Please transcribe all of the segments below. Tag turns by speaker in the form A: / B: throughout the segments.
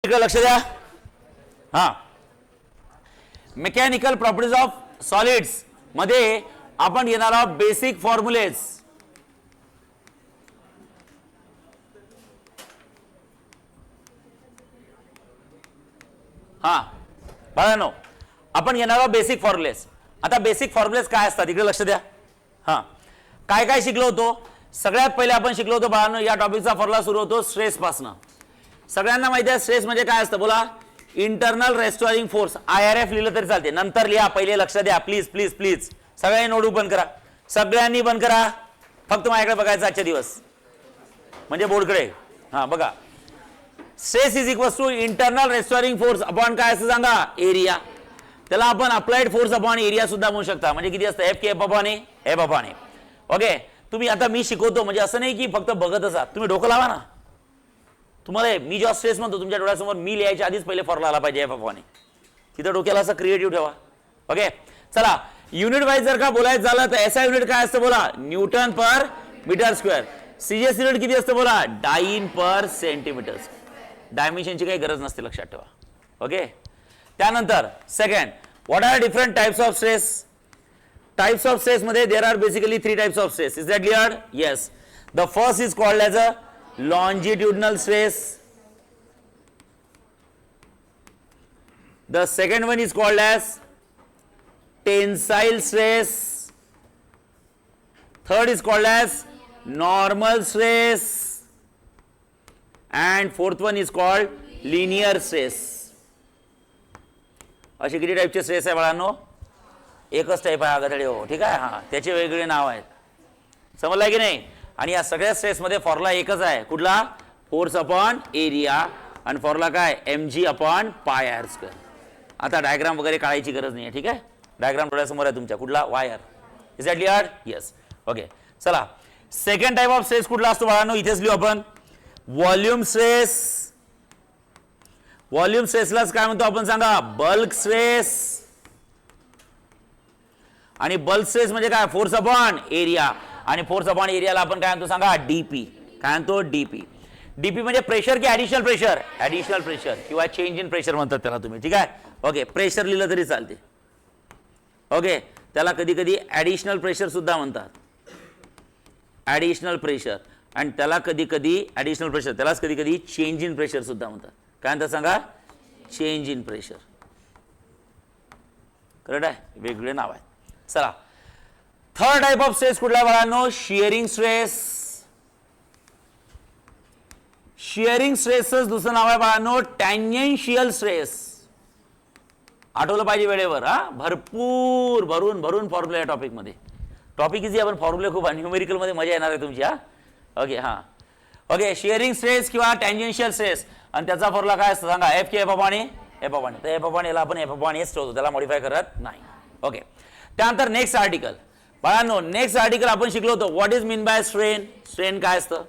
A: इकडे लक्ष द्या. हा, मेकॅनिकल प्रॉपर्टीज ऑफ सॉलिड्स मध्ये आपण घेणार आहोत बेसिक फॉर्म्युलेज. हा बाळांनो, आपण घेणार आहोत बेसिक फॉर्म्युलेज. आता बेसिक फॉर्म्युलेज काय असतात इकडे लक्ष द्या. हा, काय काय शिकलो होतो. सगळ्यात पहिले आपण शिकलो होतो बाळांनो, या टॉपिकचा फॉर्म्युला सुरू होतो स्ट्रेस पासून. सगळ्यांना माहिती आहे स्ट्रेस म्हणजे काय असतं बोला. Internal restoring force. IRF लिहिलं तरी चालते, नंतर लिहा, पहिले लक्ष द्या प्लीज प्लीज प्लीज. सगळ्यांनी नोट बंद करा, सगळ्यांनी बंद करा, फक्त माझ्याकडे बघायचं आजच्या दिवस म्हणजे बोर्डकडे. हा बघा, stress is equal to internal restoring force upon काय असं सांगा एरिया. त्याला आपण अप्लाइड फोर्स अपॉन एरिया सुद्धा म्हणू शकता. म्हणजे किती असतं F K upon A F upon A. Okay, तुम्ही आता मी शिकवतो म्हणजे असं नाही की फक्त बघत असा, तुम्ही डोकं लावा ना. तुम्हाला मी जेव्हा स्ट्रेस म्हणतो तुमच्या डोळ्यासमोर मी लिहायच्या आधीच पहिले फॉर्म्युला आला पाहिजे F अपॉन A. तिथं डोक्याला असं क्रिएटिव्ह ठेवा. ओके चला, युनिट वाईज जर का बोलायचं झालं तर एसआय युनिट काय असतं बोला, Newton per metre square. CGS unit किती असतं बोला, डाइन पर सेंटीमीटर. डायमेन्शनची काही गरज नसते, लक्षात ठेवा. ओके, त्यानंतर second, what are different types of stress. Types of stress मध्ये there are basically 3 types of stress. Is that clear? Yes. The first is called as a longitudinal stress. The second one is called as tensile stress. Third is called as normal stress. And fourth one is called linear stress. अशी किती टाइपचे stress आहे बाळांनो? एकच type आहे आगधडे हो, ठीक आहे. हा, त्याचे वेगवेगळे नाव आहेत, समजलं की नाही. आणि या सगळ्या स्ट्रेस मध्ये फॉर्म्युला एकच आहे, कुठला, फोर्स अपॉन एरिया. आणि फॉर्म्युला काय, mg upon pi R square. आता डायग्राम वगैरे काढायची गरज नाही आहे, ठीक आहे. डायग्राम डोळ्यासमोर आहे तुमच्या, कुठला, wire. Is that clear? Yes. Okay चला, सेकंड टाइप ऑफ स्ट्रेस कुठला असतो बाळांनो, इथेच लिहू आपण, व्हॉल्यूम स्ट्रेस. व्हॉल्यूम स्ट्रेसलाच काय म्हणतो आपण सांगा, बल्क स्ट्रेस. आणि बल्क स्ट्रेस म्हणजे काय, फोर्स अपॉन एरिया. आणि फोर्स अपॉन एरियाला आपण काय म्हणतो सांगा, डीपी. काय म्हणतो, डीपी. डीपी म्हणजे प्रेशर की ऍडिशनल प्रेशर, ऍडिशनल प्रेशर किंवा चेंज इन प्रेशर म्हणतात त्याला तुम्ही, ठीक आहे. ओके, प्रेशर लिहिलं तरी चालते. ओके, त्याला कधी कधी ऍडिशनल प्रेशर सुद्धा म्हणतात, ऍडिशनल प्रेशर. आणि त्याला कधी कधी ऍडिशनल प्रेशर, त्यालाच कधी कधी चेंज इन प्रेशर सुद्धा म्हणतात. काय म्हणतात सांगा, चेंज इन प्रेशर. करेक्ट आहे, वेगवेगळे नाव आहेत. चला, थर्ड टाइप ऑफ स्ट्रेस कुठला बाळांनो, शिअरिंग स्ट्रेस. शिअरिंग स्ट्रेसच दुसरं नाव आहे बाळांनो, टॅन्जेन्शियल स्ट्रेस. आठवलं पाहिजे वेळेवर. हा, भरपूर भरून भरून फॉर्म्युला या टॉपिक मध्ये. टॉपिक इझी, आपण फॉर्म्युले खूप, न्यूमेरिकल मध्ये मजा येणार आहे तुमची. हा ओके, हा ओके, शिअरिंग स्ट्रेस किंवा टॅन्जेन्शियल स्ट्रेस. आणि त्याचा फॉर्म्युला काय असतं सांगा, F K F upon A F upon A. तर F अपॉन A ला आपण F अपॉन A ठेवतो, त्याला मॉडिफाय करत नाही. ओके, त्यानंतर नेक्स्ट आर्टिकल बाळांनो, नेक्स्ट आर्टिकल आपण शिकलो होतो, what is mean by strain. Strain काय असतं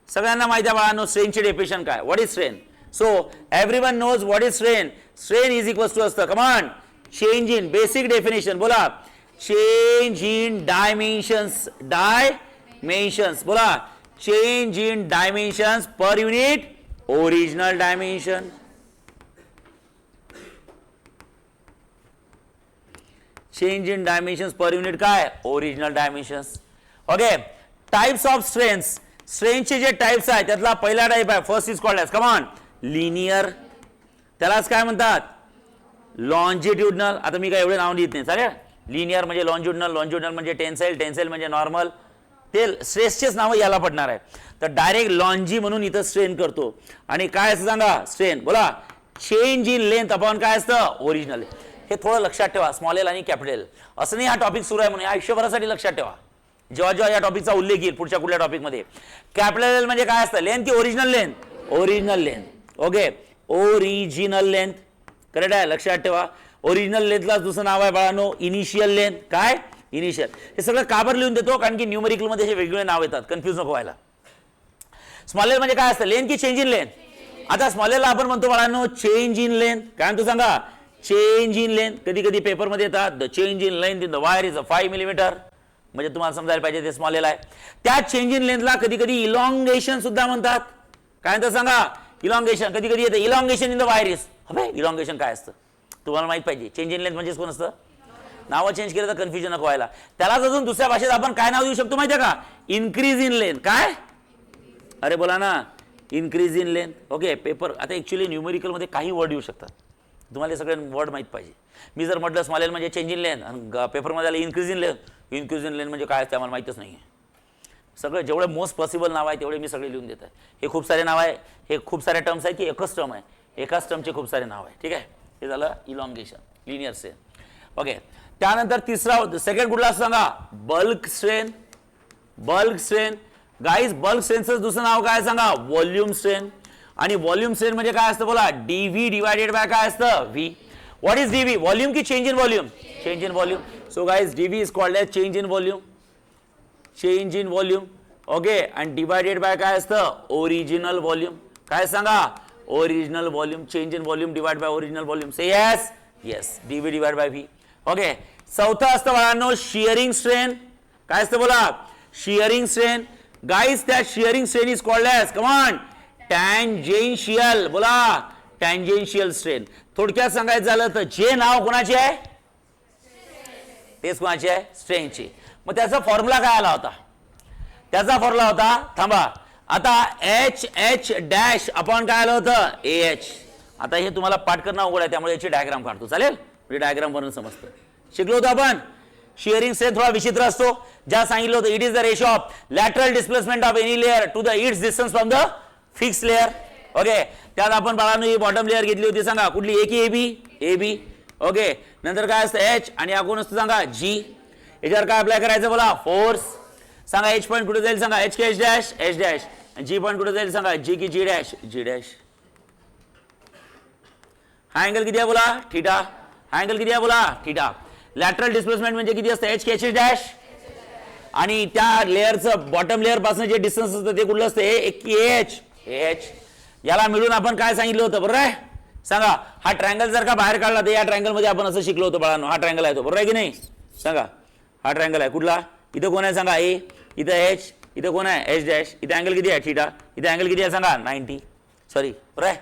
A: सगळ्यांना माहिती आहे बाळांनो. स्ट्रेनची डेफिनेशन काय, what is strain. So everyone knows what is strain. Strain is equal to असतं, come on, change in, basic definition बोला, चेंज इन डायमेन्शन्स. डायमेन्शन्स बोला, change in dimensions per unit original dimension. Change in dimensions per unit काय, original dimensions. Okay, types of strains. स्ट्रेनचे जे types आहेत त्यातला पहिला type आहे, first is called age कमान linear. त्यालाच काय म्हणतात, लॉन्जिट्युडनल. आता मी काय एवढे नाव लिहित नाही, चालेल. लिनियर म्हणजे लॉन्जिट्युडनल, लॉन्जिट्युडनल म्हणजे टेन्साइल, टेन्साइल म्हणजे नॉर्मल. ते स्ट्रेसचेच नाव याला पडणार आहे. तर डायरेक्ट लॉन्जी म्हणून इथं स्ट्रेन करतो. आणि काय असं सांगा, स्ट्रेन बोला, चेंज इन लेंथ अपॉन काय असतं, ओरिजिनल. हे थोडं लक्षात ठेवा, स्मॉल एल आणि कॅपिटल एल. असं नाही हा टॉपिक सुरू आहे म्हणून, आयुष्यभरासाठी लक्षात ठेवा. जेव्हा जेव्हा या टॉपिकचा उल्लेख येईल पुढच्या कुठल्या टॉपिकमध्ये, कॅपिटल एल म्हणजे काय असतं, लेंथ की original length, original length. Okay, original length, correct आहे, लक्षात ठेवा. ओरिजिनल लेंथला दुसरं नाव आहे बाळांनो, इनिशियल लेंथ. काय, इनिशियल. हे सगळं काबर लिहून देतो, कारण की न्यूमेरिकल मध्ये हे वेगवेगळे नाव येतात, कन्फ्युज नको व्हायला. स्मॉल एल म्हणजे काय असतं, लेंथ की चेंज इन लेंथ. आता स्मॉल एल आपण म्हणतो बाळांनो चेंज इन लेंथ. काय म्हणतो सांगा, चेंज इन लेंथ. कधी कधी पेपर मध्ये येतात, the change in length in the wire is 5 millimetre. म्हणजे तुम्हाला समजायला पाहिजे ते स्मॉल एल आहे. त्या चेंज इन लेंथला कधी कधी इलॉंगेशन सुद्धा म्हणतात. काय म्हणतात सांगा, इलॉंगेशन कधी कधी येतं, इलॉंगेशन इन द वायरिस. अबे इलॉंगेशन काय असतं तुम्हाला माहित पाहिजे. चेंज इन लेंथ म्हणजे कोण असतं, नावं चेंज केलं तर कन्फ्युजन नको व्हायला. त्यालाच अजून दुसऱ्या भाषेत आपण काय नाव देऊ शकतो माहिती आहे का, इन्क्रीज इन लेंथ. काय, अरे बोला ना, increase in length. Okay, paper आता ॲक्च्युली न्यूमेरिकलमध्ये काही वर्ड येऊ शकतात, तुम्हाला हे सगळे वर्ड माहीत पाहिजे. मी जर म्हटलं स्मॉल एल म्हणजे चेंज इन लेंथ आणि पेपरमध्ये आलं increase in length, increase in length म्हणजे काय असते आम्हाला माहीतच नाही आहे. सगळे जेवढे मोस्ट पॉसिबल नाव आहे तेवढे मी सगळे लिहून देत आहे. हे खूप सारे नाव आहे, हे खूप सारे टर्म्स आहे की एकच टर्म आहे, एकाच टर्मचे खूप सारे नाव आहे. ठीक आहे, हे झालं इलॉंगेशन, लिनियर स्ट्रेन. ओके, त्यानंतर तिसरा सेकंड कुठला सांगा, bulk strain. Bulk strain guys, bulk स्ट्रेनचं दुसरं नाव काय सांगा, व्हॉल्यूम स्ट्रेन. आणि व्हॉल्यूम स्ट्रेन म्हणजे काय असतं बोला, डीव्ही डिवायडेड बाय काय असतं, V. What is DV, volume की change in volume, change in volume. So guys DV is called as change in volume, change in volume. Okay, आणि divided by काय असतं, ओरिजिनल व्हॉल्यूम. काय सांगा, original volume, change in volume divide bye original volume. Say yes, yes, DV divide by V. Okay, चौथा असतं बाळांनो shearing strain. काय असतं बोला, शियरिंग स्ट्रेन. गाईज त्या shearing strain is called as, come on, tangential. बोला, टॅन्जेन्शियल स्ट्रेन. थोडक्यात सांगायचं झालं तर जे नाव कोणाचे आहे तेच कोणाचे आहे, स्ट्रेनचे. मग त्याचा फॉर्म्युला काय आला होता, त्याचा फॉर्म्युला होता, थांबा आता, एच एच डॅश अपॉन काय आलं होतं, ए एच. आता हे तुम्हाला पाठ करणं अवघड आहे त्यामुळे याची डायग्राम काढतो, चालेल, म्हणजे डायग्राम बनवून समजतं. शिकलो होतो आपण. शियरिंग स्ट्रेन थोडा विचित्र असतो. ज्या सांगितलं होतं, it is the ratio of lateral displacement of any layer to the its distance from the fix layer. Okay, त्यात आपण बाळांनो ही बॉटम लेअर घेतली होती, सांगा कुठली, ए की A B, A B. Okay, नंतर काय असतं एच आणि या कोण असतं सांगा, जी. याच्यावर काय अप्लाय करायचं बोला, फोर्स. सांगा एच पॉईंट कुठे जाईल, सांगा एच की एच डॅश, एच डॅश. जी पॉईंट कुठे जाईल सांगा, जी की जी डॅश, जी डॅश. हा अँगल किती आहे बोला, थीटा. हा अँगल किती आहे बोला, थीटा. लॅटरल डिस्प्लेसमेंट म्हणजे किती असतं, एच की एच डॅश. आणि त्या लेअरचं बॉटम लेअर पासून जे डिस्टन्स असतं ते कुठलं असतं, एक की एच, एच. याला मिळून आपण काय सांगितलं होतं, बरोबर आहे. सांगा हा ट्रायंगल जर का बाहेर काढला तर या ट्रायंगल मध्ये आपण असं शिकलो होतं बाळांनो, हा ट्रायंगल आहे तो, बरोबर आहे की नाही. सांगा हा ट्रायंगल आहे कुठला, इथं कोण आहे सांगा, ए, इथं एच, इथं कोण आहे एच डॅश, इथं अँगल किती आहे थीटा, इथं अँगल किती आहे सांगा 90, सॉरी, बरोबर आहे.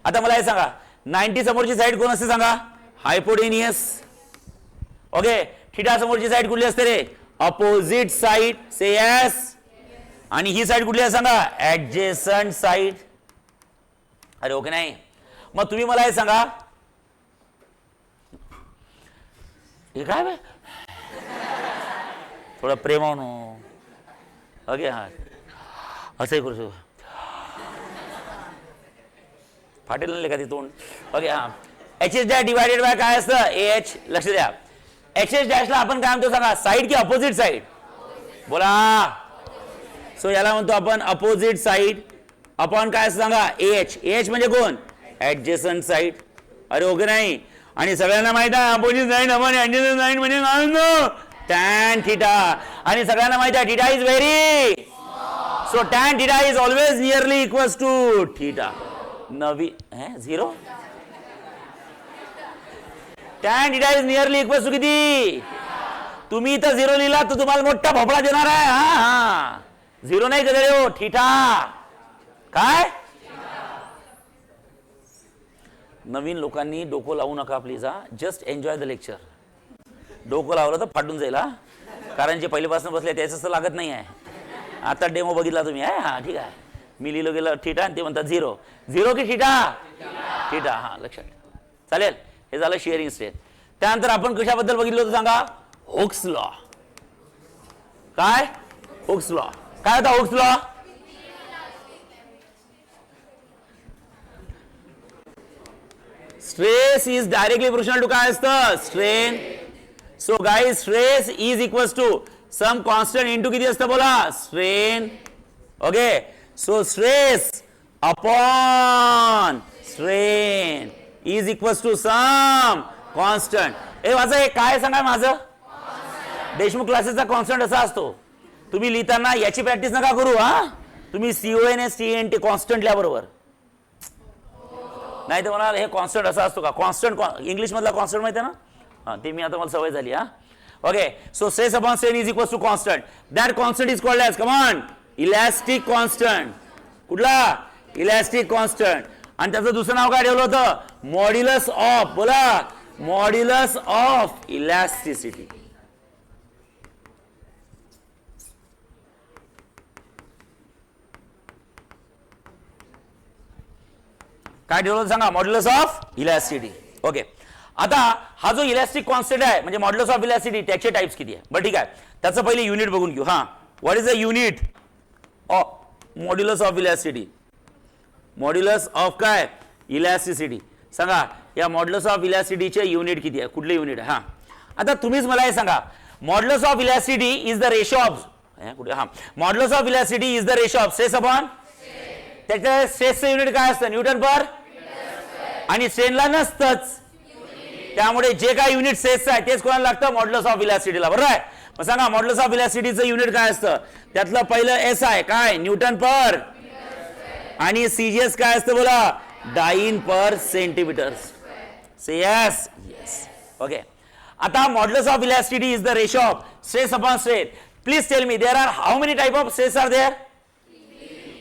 A: आता मला हे सांगा 90 समोरची साईड कोण असते सांगा, हायपोटेनियस. ओके, थीटा समोरची साईड कुठली असते रे, अपोजिट साईड. से यस. आणि ही साईड कुठली आहे सांगा, ऍडजेसंट साईड. अरे ओके नाही. मग तुम्ही मला हे सांगा, हे काय बे थोडं प्रेमानं. ओके, हा असंही करू शकतो, फाटेल नाही का ते तोंड. ओके, हा H H dash divided by काय असतं, ए एच. लक्ष द्या, एच एच डॅशला आपण काय म्हणतो सांगा, साईड की अपोजिट साईड, बोला. सो याला म्हणतो आपण अपोजिट साईड. अपॉन काय असं सांगा, ए एच. ए एच म्हणजे कोण, ऍडजेसंट साईड. अरे ओके नाही. आणि सगळ्यांना माहित आहे opposite side upon adjacent side म्हणजे काय म्हणतो, टॅन थीटा. आणि सगळ्यांना माहित आहे theta is very, so tan theta is always nearly equals to theta. नवी zero, tan theta is nearly equals to किती, तुम्ही इथं झिरो लिहिला तर तुम्हाला मोठा भोपळा देणार आहे. हा हा, झिरो नाही कधी हो, थीटा. काय नवीन लोकांनी डोकं लावू नका प्लीज, हा. Just enjoy the lecture. डोकं लावलं तर फाटून जाईल, हा. कारण जे पहिल्यापासून बसले त्याच तर लागत नाही आहे. आता डेमो बघितला तुम्ही, आहे हा, ठीक आहे. मी लिहिलं गेलं थीटा आणि ते म्हणतात झिरो. झिरो की थीटा, थीटा. हा लक्षात, चालेल. हे झालं शियरिंग स्ट्रेन. त्यानंतर आपण कशाबद्दल बघितलं होतं सांगा, हुक्स लॉ. काय, हुक्स लॉ. काय होता Hooke's law, stress is directly proportional to काय असतं, strain. So guys stress is equals to some constant into किती असतं बोला, strain. Okay, so stress upon strain is equals to some constant. हे माझं हे काय सांगा, माझं देशमुख क्लासेसचा कॉन्स्टंट असा असतो. तुम्ही लिहिताना याची प्रॅक्टिस नका करू, हा. तुम्ही CONSTANT कॉन्स्टंट लिहाबरोबर, नाही तर मला हे कॉन्स्टंट असा असतो का, कॉन्स्टंट इंग्लिश मधला कॉन्स्टंट माहिती आहे ना, हां ते मी आता मला सवय झाली. हा okay, so stress upon strain is equals to constant. That constant is called as, come on, elastic constant. कुठला, इलॅस्टिक कॉन्स्टंट. आणि त्याचं दुसरं नाव काय ठेवलं होतं? Modulus of. बोला, मॉड्युलस ऑफ इलॅस्टिसिटी. काय ठेवलं होतं सांगा? Modulus of elasticity. ओके, आता हा जो इलॅस्टिक कॉन्स्टंट आहे म्हणजे मॉड्युलस ऑफ इलॅस्टिसिटी, त्याचे टाइप्स किती आहे? बरं ठीक आहे, त्याचं पहिले युनिट बघून घेऊ. हा, what is the unit of modulus of elasticity? Modulus of काय? इलॅस्टिसिटी. सांगा, या मॉड्युलस ऑफ इलॅस्टिसिटीचे युनिट किती आहे? कुठले युनिट आहे? हा, आता तुम्हीच मला हे सांगा. Modulus of elasticity is the ratio of कुठे? हा, modulus of elasticity is the ratio of stress upon. त्याच्या स्ट्रेसचं युनिट काय असतं? Newton per. आणि स्ट्रेनला नसतंच, त्यामुळे जे काय युनिट स्ट्रेसचं आहे तेच कोणाला लागतं? मॉड्युलस ऑफ इलॅस्टिसिटीला. बरोबर आहे? मग सांगा, मॉड्युलस ऑफ इलॅस्टिसिटीचं युनिट काय असतं? त्यातलं पहिलं एस आहे काय? Newton per. आणि सीजीएस काय असतं? बोला, dyne per centimetre. Say yes. Yes. Okay, आता modulus of elasticity is the ratio of stress upon strain. Please tell me, there are how many type of stress are there?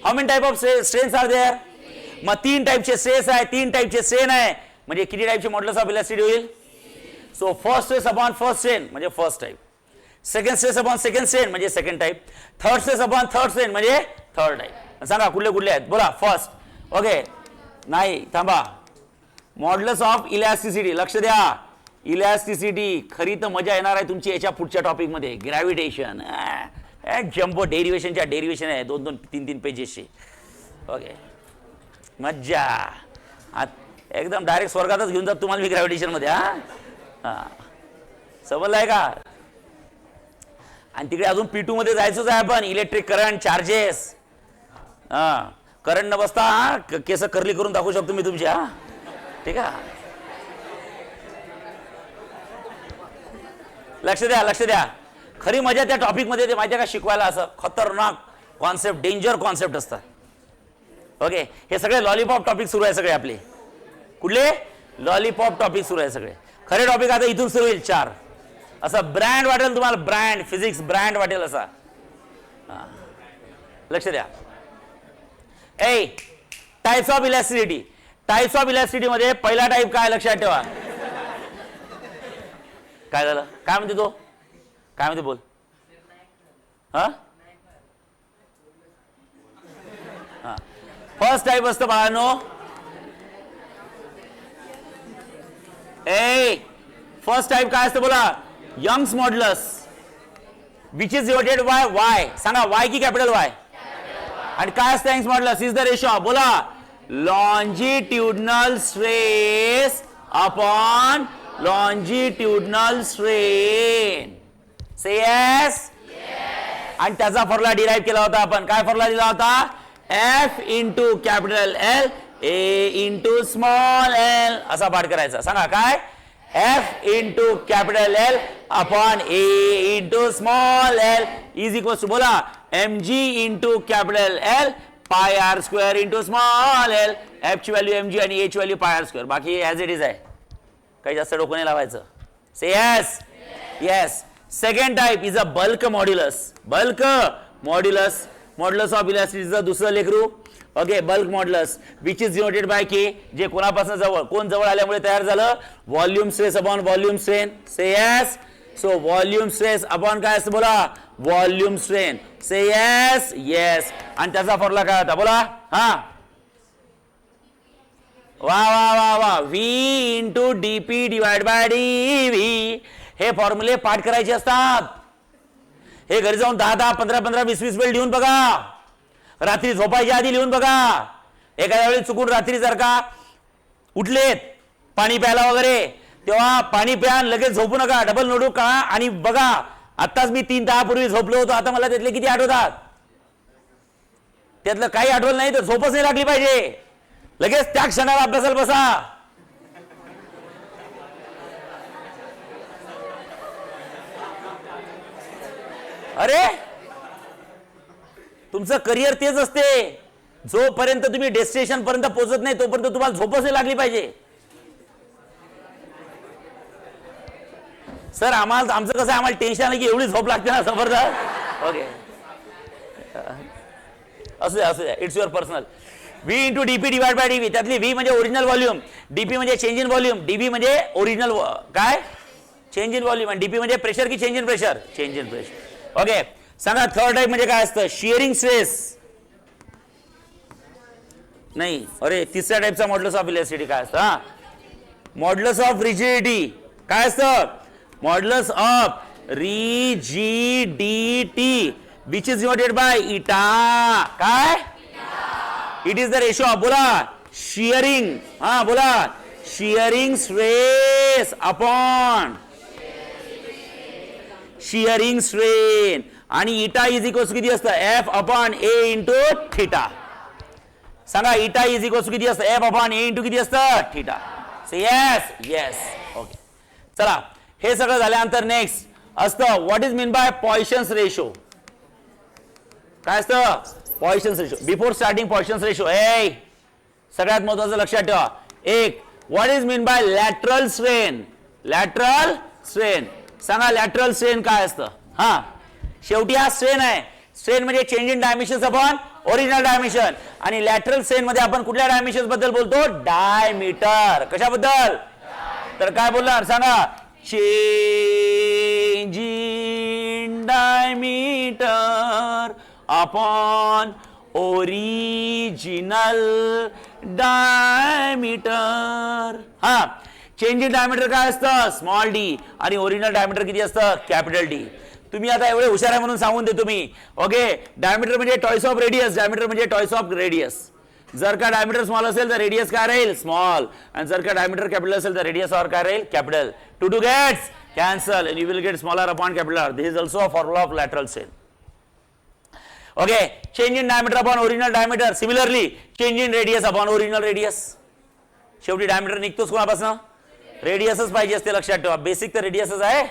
A: How many type of strains are there? मग 3 टाइपचे stress आहे, 3 टाइपचे strain आहे, म्हणजे किती टाइपचे modulus of elasticity होईल? So first stress upon first strain म्हणजे first type, second stress upon second strain म्हणजे second type, third stress upon third strain म्हणजे थर्ड टाइप. सांगा कुठले कुठले आहेत? बोला. फर्स्ट. ओके, नाही थांबा. मॉड्युलस ऑफ इलॅस्टिसिटी, लक्ष द्या. इलॅस्टिसिटी खरी तर मजा येणार आहे तुमची याच्या पुढच्या टॉपिक मध्ये, ग्रॅव्हिटेशन. जम्बो डेरिवेशनच्या डेरिवेशन आहे 2-2, 3-3 पेजेसचे. ओके, मज्जा. एकदम डायरेक्ट स्वर्गातच घेऊन जात तुम्हाला मी ग्रॅव्हिटेशन मध्ये. हा, समजलंय का? आणि तिकडे अजून P2 मध्ये जायचंच आहे आपण. Electric current, charges. हा, करंट न बसता केस कर्ली करून दाखवू शकतो मी तुमच्या. ठीक आहे, लक्ष द्या, लक्ष द्या. खरी मजा त्या टॉपिक मध्ये ते माहिती आहे का शिकवायला. असं खतरनाक कॉन्सेप्ट, डेंजर कॉन्सेप्ट असतात. ओके, हे सगळे लॉलीपॉप टॉपिक सुरू आहे सगळे आपले. कुठले? लॉलीपॉप टॉपिक सुरू आहे सगळे. खरे टॉपिक आता इथून सुरू होईल 4. असं ब्रँड वाटेल तुम्हाला, ब्रँड फिजिक्स ब्रँड वाटेल असा. लक्ष द्या. ए, types of elasticity. Types of elasticity मध्ये पहिला टाइप काय? लक्षात ठेवा. काय झालं? काय म्हणते तो? काय म्हणते? बोल. हा, फर्स्ट टाइप असतं बाळांनो. ए, फर्स्ट टाइप काय असतं? बोला, Young's modulus which is divided by Y. सांगा, वाय की कॅपिटल वाय? आणि काय असतं Young's modulus? Is the ratio of. बोला, longitudinal stress upon longitudinal strain. Say yes. आणि त्याचा फॉर्म्युला डिराइव्ह केला होता आपण. काय फॉर्म्युला दिला होता? F into capital L A into small L असा पाठ करायचा. सांगा काय? F into capital L upon A into small L is equal to. बोला, mg into capital L pi R square into small L. F ची value mg आणि A ची value pi R square. बाकी ॲज इट इज आहे, काही जास्त डोकं नाही लावायचं. Say yes. Yes. Second type is a bulk modulus. Bulk modulus, modulus of इलॅस्टिसिटीचं दुसरं लेकरू. Okay, bulk modulus which is denoted by K. जे कोणापासून जवळ, कोण जवळ आल्यामुळे तयार झालं? Volume stress upon volume strain. Say yes. So volume stress upon काय असतं? बोला, volume strain. Say yes. Yes. आणि त्याचा फॉर्म्युला काय होता? बोला. हा, वा वा वा वा, V into DP divide bye D V. हे फॉर्म्युले पाठ करायचे असतात. हे घरी जाऊन 10-10, 15-15, 20-20 वेळ लिहून बघा. रात्री झोपायच्या आधी लिहून बघा. एखाद्या वेळी चुकून रात्री जर का उठलेत पाणी प्यायला वगैरे, तेव्हा पाणी प्या, लगेच झोपू नका. डबल नोटबुक का आणि बघा. आत्ताच मी 3 तासापूर्वी झोपलो होतो, आता मला त्यातले किती आठवतात? त्यातलं काही आठवलं नाही तर झोपच नाही लागली पाहिजे. लगेच त्या क्षणाला अभ्यासाला बसा. अरे, तुमचं करिअर तेच असते. जोपर्यंत तुम्ही डेस्टिनेशन पर्यंत पोहोचत नाही तोपर्यंत तुम्हाला झोपच नाही लागली पाहिजे. सर, आम्हाला आमचं कसं आहे, आम्हाला टेन्शन आहे की एवढी झोप लागते ना जबरदस्त. ओके, असू द्या, असू द्या, it's your personal. V into DP divide by DV. त्यातली व्ही म्हणजे ओरिजिनल व्हॉल्यूम, डीपी म्हणजे चेंज इन व्हॉल्यूम, डीबी म्हणजे ओरिजिनल काय चेंज इन व्हॉल्यूम, आणि डीपी म्हणजे प्रेशर की change in pressure, change in pressure. Okay सांगा थर्ड टाईप म्हणजे काय असतं, शिअरिंग स्ट्रेस. नाही अरे तिसऱ्या टाईपचा मॉड्युलस ऑफ इलॅस्टिसिटी काय असतं, हा मॉड्युलस ऑफ रिजिडिटी. काय असतं, modulus of rigidity which is denoted bye इटा. काय it is the ratio of, बोला शिअरिंग, हा बोला shearing stress upon shearing strain. आणि इटा इज इक्वल्स किती असतं, F upon A into theta. सांगा इटा इज इक्वल्स किती असतं, एफ अपॉन ए इंटू किती असतं theta. Say yes yes. Okay चला हे सगळं झाल्यानंतर नेक्स्ट असतं what is mean by Poisson's ratio. काय असतं Poisson's ratio. Before starting Poisson's ratio ए सगळ्यात महत्वाचं लक्षात ठेवा. एक what is mean by lateral strain. Lateral strain सांगा लॅटरल स्ट्रेन काय असतं. हा शेवटी हा स्ट्रेन आहे. स्ट्रेन म्हणजे change in dimensions upon original dimension. आणि लॅटरल स्ट्रेन मध्ये आपण कुठल्या डायमेन्शन बद्दल बोलतो, डायमीटर. कशाबद्दल, तर काय बोलणार सांगा, change in diameter upon original diameter. हा चेंज इन डायमीटर काय असतं, स्मॉल डी, आणि ओरिजिनल डायमीटर किती असतं, कॅपिटल डी. तुम्ही आता एवढे हुशार आहे म्हणून सांगून देतो मी. ओके डायमीटर म्हणजे टॉइस ऑफ रेडियस, डायमीटर म्हणजे टॉइस ऑफ रेडियस. जर का डायमीटर स्मॉल असेल तर रेडियस काय राहील, स्मॉल. आणि जर का डायमीटर कॅपिटल असेल तर रेडियस और काय राहील, capital. Two gets cancel and you will get smaller upon capital R. This is also a formula of lateral strain. Okay, change in diameter upon original diameter. Similarly, change in radius upon original radius. शेवटी diameter निघतोच कोणापासून, रेडियसच पाहिजे असते, लक्षात ठेवा. Basic तर रेडियसच आहे.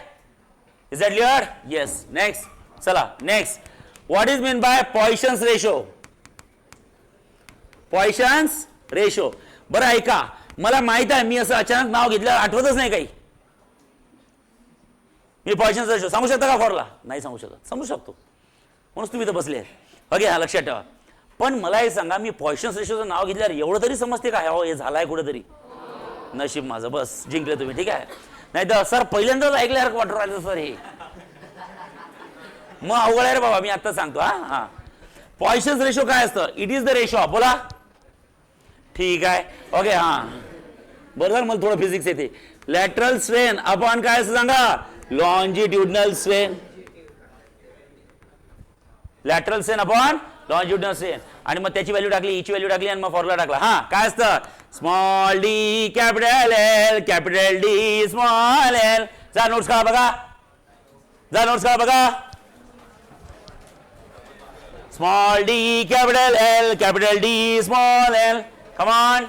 A: Is that clear, yes. Next चला next what is mean by Poisson's ratio. Poisson's ratio बरं ऐका, मला माहित आहे मी असं अचानक नाव घेतलं आठवतच नाही काही. मी पॉइसन्स रेशो सांगू शकता का फॉर्म्युला, नाही सांगू शकत, समजू शकतो म्हणून तुम्ही तर बसले. ओके हा लक्षात ठेवा. पण मला हे सांगा, मी पॉइसन्स रेशोचं नाव घेतल्यावर एवढं तरी समजते का, हो हे झालाय कुठेतरी, नशीब माझं, बस जिंकले तुम्ही. ठीक आहे, नाही तर सर पहिल्यांदाच ऐकल्यासारखं वाटू राहिलं सर हे, मग अवघड आहे रे बाबा. मी आता सांगतो. हा पॉइसन्स रेशो काय असतं, it is the ratio of, बोला ठीक आहे. ओके हा बरोबर, मला थोडं फिजिक्स येते. लॅटरल स्ट्रेन अपॉन काय असं सांगा, longitudinal strain. Lateral strain upon longitudinal strain. आणि मग त्याची व्हॅल्यू टाकली, ईची व्हॅल्यू टाकली, आणि मग फॉर्म्युला टाकला. हा काय असतं, small D capital L, capital D small L. जा नोट्स काढा बघा, जा नोट्स काढा बघा. Small D capital L, capital D small L. Come on.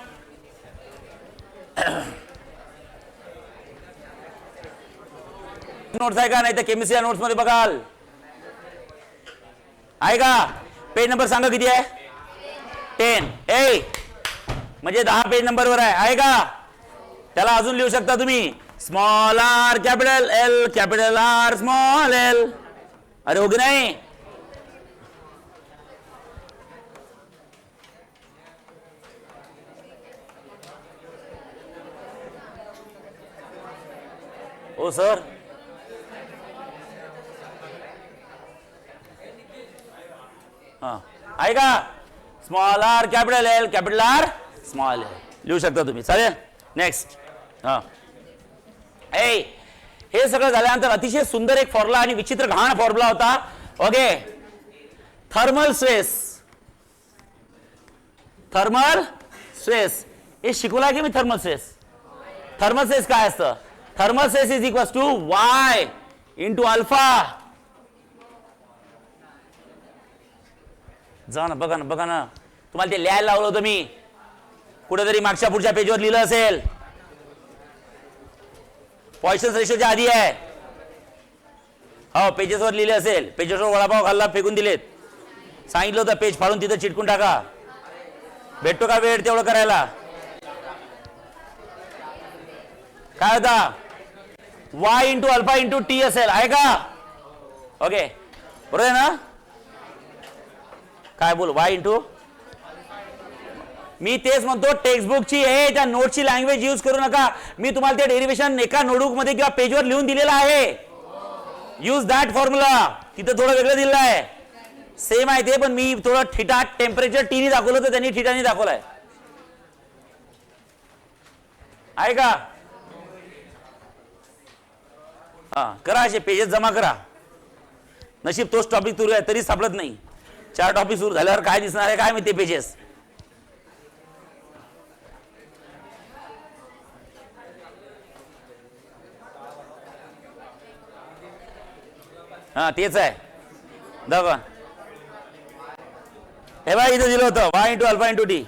A: Notes आहे का, नाही तर केमिस्ट्री नोट्स मध्ये बघाल, आहे का. पेज नंबर सांगा किती आहे, 10. ए म्हणजे 10 पेज नंबरवर आहे का. त्याला अजून लिहू शकता तुम्ही, small R capital L, capital R small L. अरे हो की नाही. ओ सर हा आहे का, small R capital L, capital R small L लिहू शकता तुम्ही. चालेल. नेक्स्ट हा हे सगळं झाल्यानंतर अतिशय सुंदर एक फॉर्म्युला आणि विचित्र घाण फॉर्म्युला होता. Okay thermal stress. Thermal stress हे शिकवला की मी. थर्मल स्ट्रेस, थर्मल स्ट्रेस काय असतं, thermal stress is equals to Y into alpha. जा ना बघा ना, बघा ना, तुम्हाला ते लिहायला लावलं होतं मी, कुठेतरी मागच्या पुढच्या पेजवर लिहिलं असेल. पॉइसन्स रेशोच्या आधी आहे. हो पेजेसवर लिहिले असेल, पेजेसवर वडापाव खाल्ला फेकून दिलेत, सांगितलं होतं पेज फाडून तिथं चिटकून टाका. भेटतो का वेळ तेवढं करायला. काय होता, Y into alpha into T असेल, आहे का. ओके बरोबर आहे ना. काय बोल, वाय इंटू मी तेच म्हणतो टेक्स्टबुकची हे त्या नोटची लँग्वेज यूज करू नका. मी तुम्हाला ते डेरिव्हेशन एका नोटबुक मध्ये किंवा पेजवर लिहून दिलेलं आहे. Use that formula. तिथं थोडं वेगळं दिलेलं आहे, सेम आहे ते, पण मी थोडं थिटा टेम्परेचर टीनी दाखवलं तर त्यांनी थिटानी दाखवलंय. आहे का? हा करा, असे पेजेस जमा करा. नशीब तोच टॉपिक सुरू आहे तरी सापडत नाही. 4 टॉपिक सुरू झाल्यावर काय दिसणार आहे काय मी ते पेजेस. हा तेच आहे दाखवा. हे बघा इथं दिलं होतं y into alpha into T.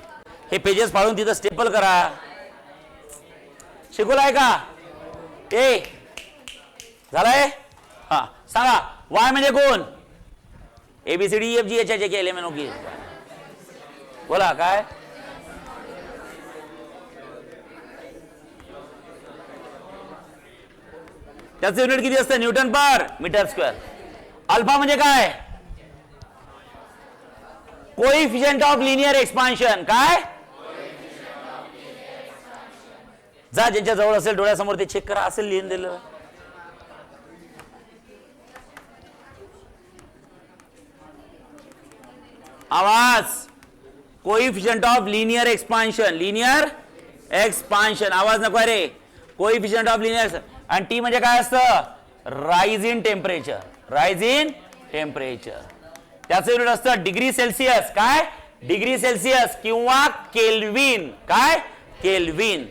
A: हे पेजेस फाडून तिथं स्टेपल करा. शिकवलं आहे का? ए झालंय? हा सांगा y म्हणजे कोण? ABCDEFGHIJKLMNOP. बोला काय? त्याचं युनिट किती असतं? Newton per metre square. Alpha म्हणजे काय? Coefficient of linear expansion. काय? जा ज्यांच्या जवळ असेल डोळ्यासमोर ते चेक करा, असेल लिहून दिलं. आवाज. Coefficient of linear expansion. Linear expansion आवाज नको रे. Coefficient of linear. आणि टी म्हणजे काय असतं? Rise in temperature. Rise in temperature. त्याचं युनिट असतं डिग्री सेल्सिअस. काय? डिग्री सेल्सिअस किंवा केल्विन. काय? Kelvin.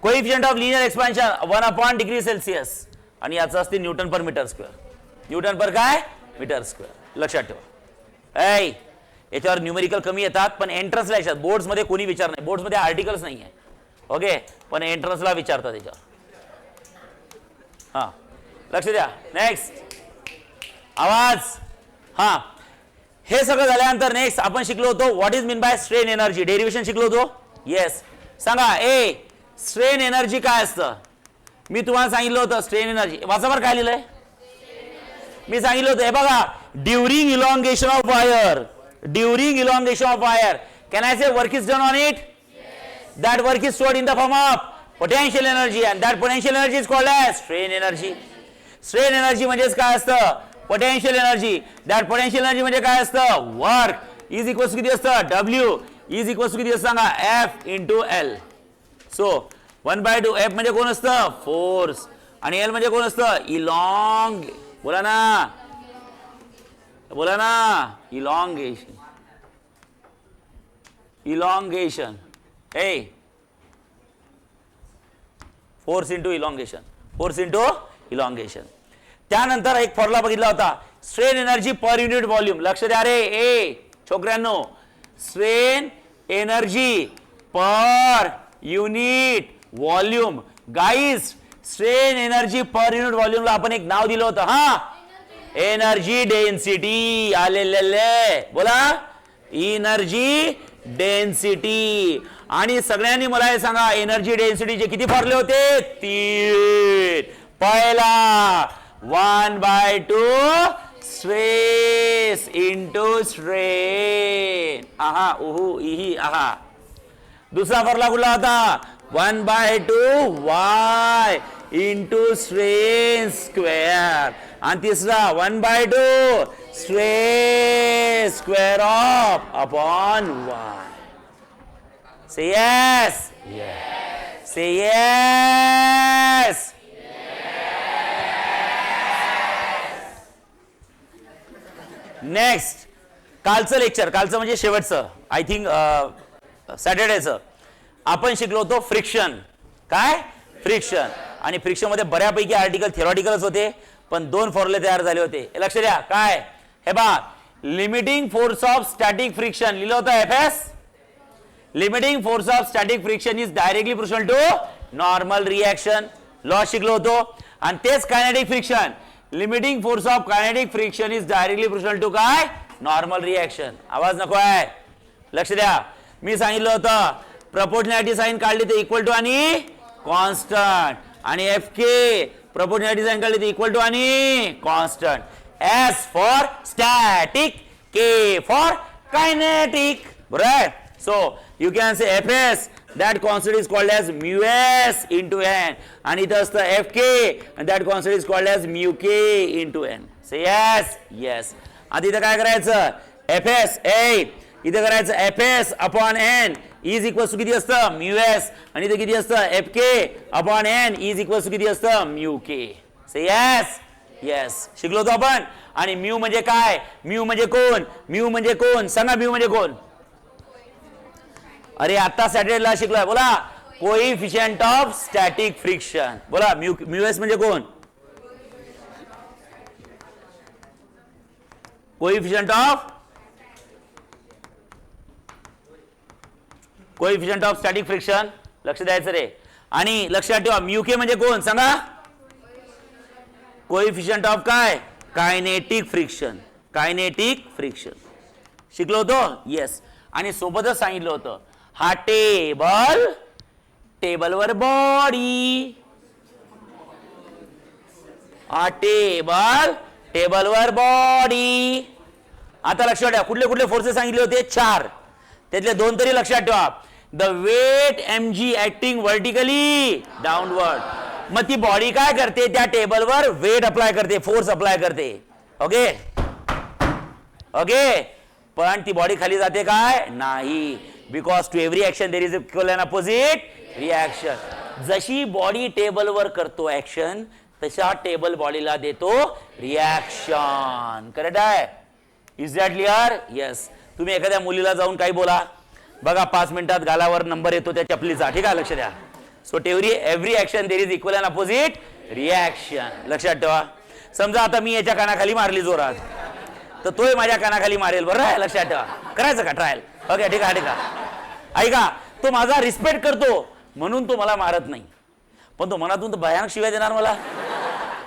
A: Coefficient of linear expansion 1 degree Celsius. आणि याचं असते Newton per metre square. Newton per काय? Metre square. लक्षात ठेवा. ऐ याच्यावर न्यूमेरिकल कमी येतात पण एंट्रन्सला येतात. बोर्ड्स मध्ये कोणी विचार नाही. बोर्ड्स मध्ये आर्टिकल्स नाही आहे ओके, पण एंट्रन्सला विचारतात त्याच्यावर. हा लक्ष द्या. नेक्स्ट आवाज. हा हे सगळं झाल्यानंतर नेक्स्ट आपण शिकलो होतो what is mean by strain energy. Derivation शिकलो होतो. येस सांगा. ए स्ट्रेन एनर्जी काय असतं? मी तुम्हाला सांगितलं होतं स्ट्रेन एनर्जी. वाचावर काय लिहिलंय? मी सांगितलं होतं हे बघा. During elongation of wire. During elongation of wire can I say work is done on it? That work is stored in the form of potential energy and that potential energy is called as strain energy. Strain energy म्हणजेच काय असतं? Potential energy. That potential energy म्हणजे काय असतं? Work is equals किती असतं? W is equals किती असतं सांगा? F into L. So 1/2 F म्हणजे कोण असतं? Force. आणि L म्हणजे कोण असतं? Elong. बोला ना. बोला ना. Elongation. Elongation. Hey, force into elongation. Force into elongation. त्यानंतर एक फॉर्म्युला बघितला होता strain energy per unit volume. लक्ष द्या रे ए छोकऱ्यांनो. Strain energy per unit volume. Guys strain energy per unit व्हॉल्यूमला आपण एक नाव दिलं होतं. हा एनर्जी डेन्सिटी. आलेले बोला एनर्जी डेन्सिटी. आणि सगळ्यांनी मला हे सांगा एनर्जी डेन्सिटीचे किती फॉर्म्युले होते? 3. पहिला 1/2 स्ट्रेस इंटू स्ट्रेन. आहा उहू इही आहा. दुसरा फॉर्म्युला कुठला होता? 1/2 y इंटू स्ट्रेन स्क्वेअर. आणि तिसरा 1/2 stress square of upon y. Say yes. Yes. Say yes. Next कालचं लेक्चर. कालचं म्हणजे शेवटचं आय थिंक सॅटर्डेचं. आपण शिकलो होतो फ्रिक्शन. काय? फ्रिक्शन. आणि फ्रिक्शन मध्ये बऱ्यापैकी आर्टिकल थिअरॉटिकलच होते पण 2 फॉर्म्युले तयार झाले होते. लक्ष द्या. काय? हे बघा limiting force of static friction लिहिलं होतं FS. Limiting force of static friction is directly proportional to normal reaction. Law शिकलो होतो. आणि तेच kinetic friction. Limiting force of kinetic friction is directly proportional to काय? Normal reaction. आवाज नको आहे. लक्ष द्या. मी सांगितलं होतं प्रपोर्शनॅलिटी साइन काढली तर इक्वल टू आणि कॉन्स्टंट. आणि FK प्रपोर्शनॅलिटी साइन काढली तर इक्वल टू आणि constant. S for static, K for kinetic. बरोबर. So You can say Fs, that constant is called as mu s into n. आणि इथं असतं Fk, and that constant is called as mu k into n. Say yes, yes. आता इथं काय करायचं? Fs, इथं करायचं Fs upon n is equals to किती असतं? mu s. आणि इथं किती असतं? Fk upon n is equals to किती असतं? mu k. Say yes, yes. शिकलो तो आपण. आणि म्यू म्हणजे काय? म्यू म्हणजे कोण? म्यू म्हणजे कोण? सांगा म्यू म्हणजे कोण? अरे आता सॅटर्डेला शिकलोय, बोला. Coefficient of static friction. बोला म्यू एस म्हणजे कोण? Coefficient of static friction. लक्ष द्यायचं रे. आणि लक्षात ठेवा म्यू के म्हणजे कोण? सांगा. कोइफिशियंट ऑफ काय? Kinetic friction. कायनेटिक फ्रिक्शन शिकलो होतो. येस. आणि सोबतच सांगितलं होतं हा टेबलवर बॉडी, हा टेबलवर बॉडी. आता लक्षात ठेवा कुठले कुठले फोर्सेस सांगितले होते? 4. त्यातले 2 तरी लक्षात ठेवा. The weight mg acting vertically downward. मग ती बॉडी काय करते? त्या टेबलवर वेट अप्लाय करते, फोर्स अप्लाय करते. Okay okay. पण ती बॉडी खाली जाते काय? नाही. Because to every action there is equal and opposite reaction. जशी बॉडी टेबलवर करतो ऍक्शन, तशा टेबल बॉडीला देतो रिॲक्शन. करेक्ट आहे? Is that clear? येस. तुम्ही एखाद्या मुलीला जाऊन काही बोला बघा, 5 मिनिटात गालावर नंबर येतो त्या चपलीचा. ठीक आहे, लक्ष द्या. So every action there is equal and opposite reaction. लक्षात ठेवा. समजा आता मी याच्या कानाखाली मारली जोरात, तर तोय माझ्या कानाखाली मारेल. बरं आहे? लक्षात ठेवा. करायचं का ट्रायल? ओके ठीक आहे, ठीक आहे. ऐका, तो माझा रिस्पेक्ट करतो म्हणून तो मला मारत नाही, पण तो मनातून तर भयानक शिव्या देणार मला.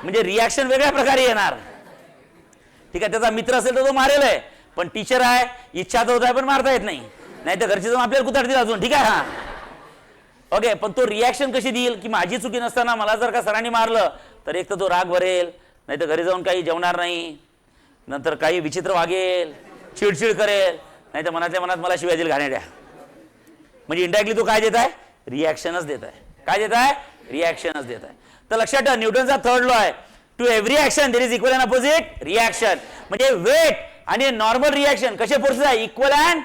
A: म्हणजे रिॲक्शन वेगळ्या प्रकारे येणार. ठीक आहे. त्याचा मित्र असेल तर तो मारेल आहे, पण टीचर आहे, इच्छा तर होत आहे पण मारता येत नाही. नाही तर घरचे जाऊन आपल्याला कुतारतील अजून. ठीक आहे. हा ओके. पण तो रिॲक्शन कशी देईल की माझी चुकी नसताना मला जर का सरांनी मारलं तर एक तर तो राग भरेल, नाही तर घरी जाऊन काही जेवणार नाही, नंतर काही विचित्र वागेल, चिडचिड करेल, नाही तर मनातल्या मनात मला शिव्या देईल घाणेरड्या. म्हणजे इंडायरेक्टली तो काय देत आहे? रिॲक्शनच देत आहे. काय देत आहे? रिॲक्शनच देत आहे. तर लक्षात ठेवा न्यूटनचा 3rd लॉ आहे. To every action there is equal and opposite reaction. म्हणजे वेट आणि नॉर्मल रिॲक्शन कसे फोर्सेस आहे? Equal and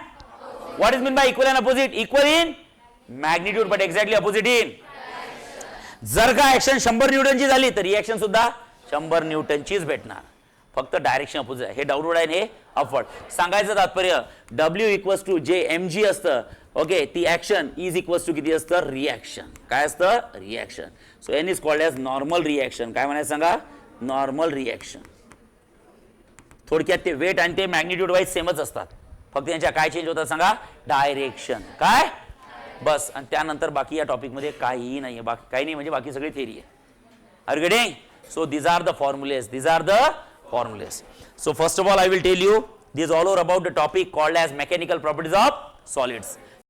A: what is mean by equal and opposite? Equal in magnitude but exactly opposite in. जर का action 100 न्यूटनची झाली तर reaction सुद्धा 100 न्यूटनचीच भेटणार. फक्त डायरेक्शन अपोजिट आहे. हे डाऊनवर्ड आहे, हे अपवर्ड. सांगायचं तात्पर्य W इक्वल्स टू जे mg असतं. ओके. ती ऍक्शन इज इक्वल्स टू किती असतं? रिॲक्शन. काय असतं? Reaction. So N is called as normal reaction. काय म्हणायचं सांगा? Normal reaction. थोडक्यात ते वेट आणि ते मॅग्निट्यूड वाईज सेमच असतात, फक्त त्यांच्या काय चेंज होतात सांगा? डायरेक्शन. काय? बस. आणि त्यानंतर बाकी या टॉपिकमध्ये काहीही नाही आहे. बाकी काही नाही म्हणजे बाकी सगळी थिअरी आहे. Are you getting? So these are the formulas. These are the formulas. So first of all I will tell you this all over about the topic called as mechanical properties of solids.